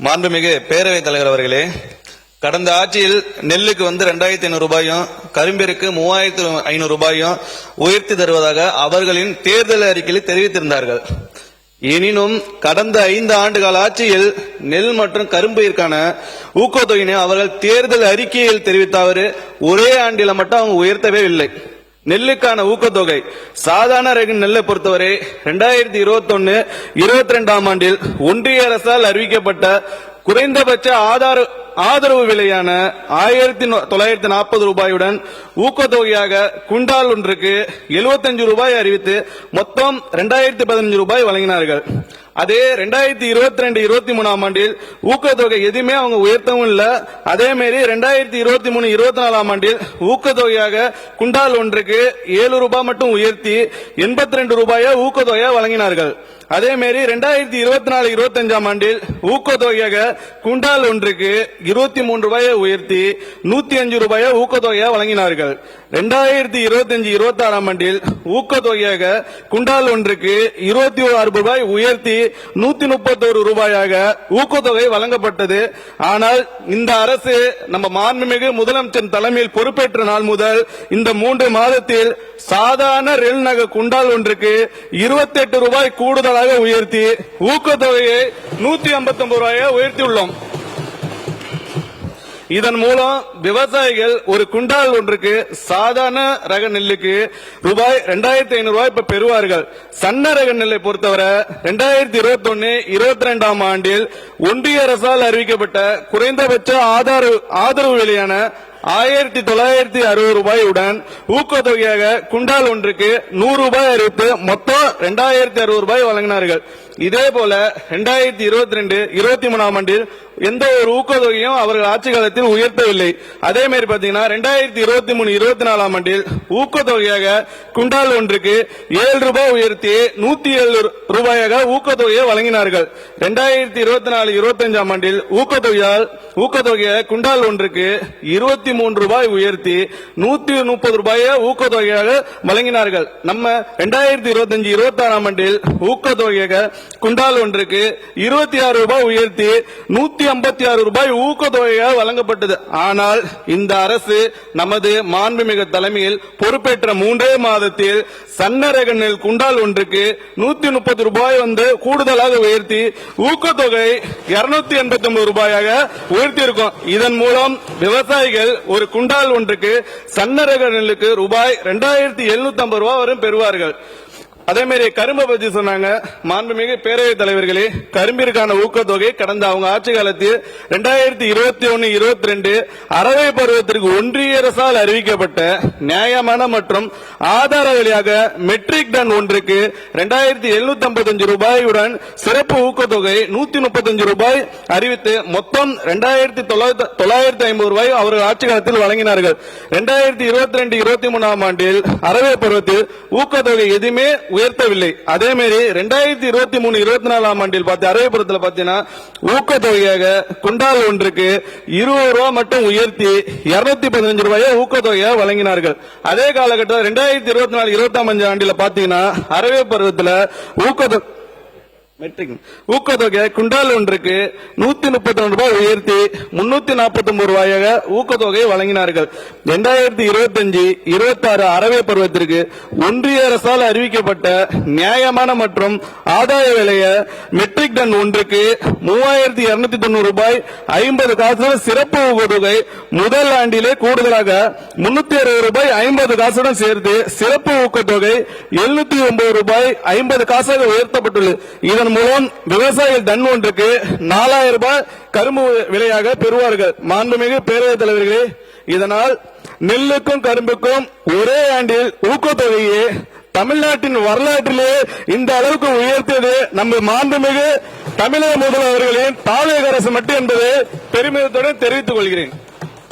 மாண்புமிகு பேரவைத் தலைவர் அவர்களே, கடந்த ஆட்சியில் நெல்லுக்கு 2500 ரூபாயும் கரும்பிற்கு 3500 ரூபாயும் உயர்த்தி தருவதாக அவர்களின் தேர்தல் அறிக்கையில் தெரிவித்திருந்தார்கள். எனினும் கடந்த 5 ஆண்டுகால ஆட்சியில் நெல் மற்றும் கரும்பிற்கான ஊக்கத்தொகையினை அவர்கள் தேர்தல் அறிக்கையில் தெரிவித்தவாறு ஒரே ஆண்டில மட்டும் அவங்க உயர்த்தவே இல்லை. நெல்லுக்கான ஊக்கத்தொகை சாதாரண ரக நெல்லை பொறுத்தவரை 2021-22 ஆண்டில் ஒன்றிய அரசால் அறிவிக்கப்பட்ட குறைந்தபட்ச ஆதரவு விலையான 1940 ரூபாயுடன் ஊக்கத்தொகையாக குண்டால் ஒன்றுக்கு 75 ரூபாய் அறிவித்து மொத்தம் 2015 ரூபாய் வழங்கினார்கள். அதே 2022-23 ஆண்டில் ஊக்கத்தொகை எதுவுமே அவங்க உயர்த்தவும் இல்ல. அதே மாதிரி 2023-24 ஆண்டில் ஊக்கத்தொகையாக குண்டால் ஒன்றுக்கு 7 ரூபாய் மட்டும் உயர்த்தி 82 ரூபாயை ஊக்கத்தொகையா வழங்கினார்கள். அதே மாதிரி 2024-25 ஆண்டில் ஊக்கத்தொகையாக குண்டால் ஒன்றுக்கு 23 ரூபாயை உயர்த்தி 105 ரூபாயை ஊக்கத்தொகையா வழங்கினார்கள். 2025-26 ஆண்டில் ஊக்கத்தொகையாக குண்டால் ஒன்றுக்கு 26 ரூபாய் உயர்த்தி 131 ரூபாயாக ஊக்கத்தொகை வழங்கப்பட்டது. ஆனால் இந்த அரசு நம்ம மாண்புமிகு முதலமைச்சர் தலைமையில் பொறுப்பேற்ற நாள் முதல் இந்த 3 மாதத்தில் சாதாரண ரெல் நகை குண்டால் ஒன்றுக்கு 28 ரூபாய் கூடுதலாக உயர்த்தி ஊக்கத்தொகையை 159 ரூபாயை உயர்த்தியுள்ளோம். இதன் மூலம் விவசாயிகள் ஒரு குண்டால் ஒன்றுக்கு சாதாரண ரக நெல்லுக்கு ரூபாய் 2500 ரூபாய் இப்ப பெறுவார்கள். சன்ன ரக நெல்லை பொறுத்தவரை 2021-22 ஆண்டில் ஒன்றிய அரசால் அறிவிக்கப்பட்ட குறைந்தபட்ச ஆதரவு விலையான 1960 ரூபாயுடன் ஊக்கத்தொகையாக குண்டால் ஒன்றுக்கு 100 ரூபாய் அறிவித்து மொத்தம் 2060 ரூபாய் வழங்கினார்கள். இதே போல 2022-23 ஆண்டில் எந்த ஒரு ஊக்கத்தொகையும் அவர்கள் ஆட்சி காலத்தில் உயர்த்தவில்லை. அதே மாதிரி பாத்தீங்கன்னா 2023-24 ஆண்டில் ஊக்கத்தொகையாக குண்டால் ஒன்றுக்கு 7 ரூபாய் உயர்த்தி 107 ரூபாயாக ஊக்கத்தொகையை வழங்கினார்கள். 2024-25 ஆண்டில் ஊக்கத்தொகையாக குண்டால் ஒன்றுக்கு 23 ரூபாய் உயர்த்தி 130 ரூபாயை ஊக்கத்தொகையாக வழங்கினார்கள். நம்ம 2025-26 ஆண்டில் ஊக்கத்தொகையாக குண்டால் ஒன்றுக்கு 26 ரூபாய் உயர்த்தி 156 ரூபாய் ஊக்கத்தொகையாக வழங்கப்பட்டது. ஆனால் இந்த அரசு நமது மாண்புமிகு தலைமையில் பொறுப்பேற்ற 3 மாதத்தில் சன்ன ரக நெல் குண்டால் ஒன்றுக்கு 130 ரூபாய் கூடுதலாக உயர்த்தி ஊக்கத்தொகை 289 ரூபாயாக உயர்த்தியிருக்கும். இதன் மூலம் விவசாயிகள் ஒரு குண்டால் ஒன்றுக்கு சன்ன ரக நெல்லுக்கு ரூபாய் 2750 ரூபாய் வரும் பெறுவார்கள். அதே மாதிரி கரும்பை பத்தி சொன்னாங்க. மாண்புமிகு பேரவைத் தலைவர்களே, கரும்பிற்கான ஊக்கத்தொகை கடந்த அவங்க ஆட்சி காலத்தில் 2021-22 அரவை பருவத்திற்கு ஒன்றிய அரசால் அறிவிக்கப்பட்ட நியாயமான மற்றும் ஆதார விலையாக மெட்ரிக் டன் ஒன்றுக்கு 2755 ரூபாயுடன் சிறப்பு ஊக்கத்தொகை 135 ரூபாய் அறிவித்து மொத்தம் 2950 ரூபாய் அவர்கள் ஆட்சி காலத்தில் வழங்கினார்கள். 2022-23 ஆண்டில் அரவை பருவத்தில் ஊக்கத்தொகை எதுவுமே உயர்த்தவில்லை. அதே மாதிரி 2023-24 ஆண்டில் அரவைபுரத்தில் பாத்தீங்கன்னா ஊக்கத்தொகையாக குண்டால் ஒன்றுக்கு 20 ரூபாய் மட்டும் உயர்த்தி 215 ரூபாயை ஊக்கத்தொகையாக வழங்கினார்கள். அதே காலகட்டம் 2024-25 ஆண்டில் பாத்தீங்கன்னா அரவை பருவத்தில் ஊக்கத்தொகை குண்டால் ஒன்றுக்கு 132 ரூபாய் உயர்த்தி 349 ரூபாயாக ஊக்கத்தொகை வழங்கினார்கள். 2025-26 அரவை பருவத்திற்கு ஒன்றிய அரசால் அறிவிக்கப்பட்ட நியாயமான மற்றும் ஆதாய விலைய மெட்ரிக் டன் ஒன்றுக்கு 3290 ரூபாய் 50 காசுடன் சிறப்பு ஊக்கத்தொகை முதல் ஆண்டிலே கூடுதலாக 360 ரூபாய் 50 காசுடன் சேர்த்து சிறப்பு ஊக்கத்தொகை 709 ரூபாய் 50 காசாக உயர்த்தப்பட்டுள்ளது. இதன் மூலம் விவசாயிகள் டன் ஒன்றுக்கு 4000 ரூபாய் கரும்பு விலையாக பெறுவார்கள். மாண்புமிகு பேரவைத் தலைவர்களே, இதனால் நெல்லுக்கும் கரும்புக்கும் ஒரே ஆண்டில் ஊக்கத்தொகையை தமிழ்நாட்டின் வரலாற்றிலே இந்த அளவுக்கு உயர்த்தியது நம்ம மாண்புமிகு தமிழக முதல்வர்களின் தாவேக அரசு மட்டும் என்பதை பெருமிதத்துடன் தெரிவித்துக் கொள்கிறேன்.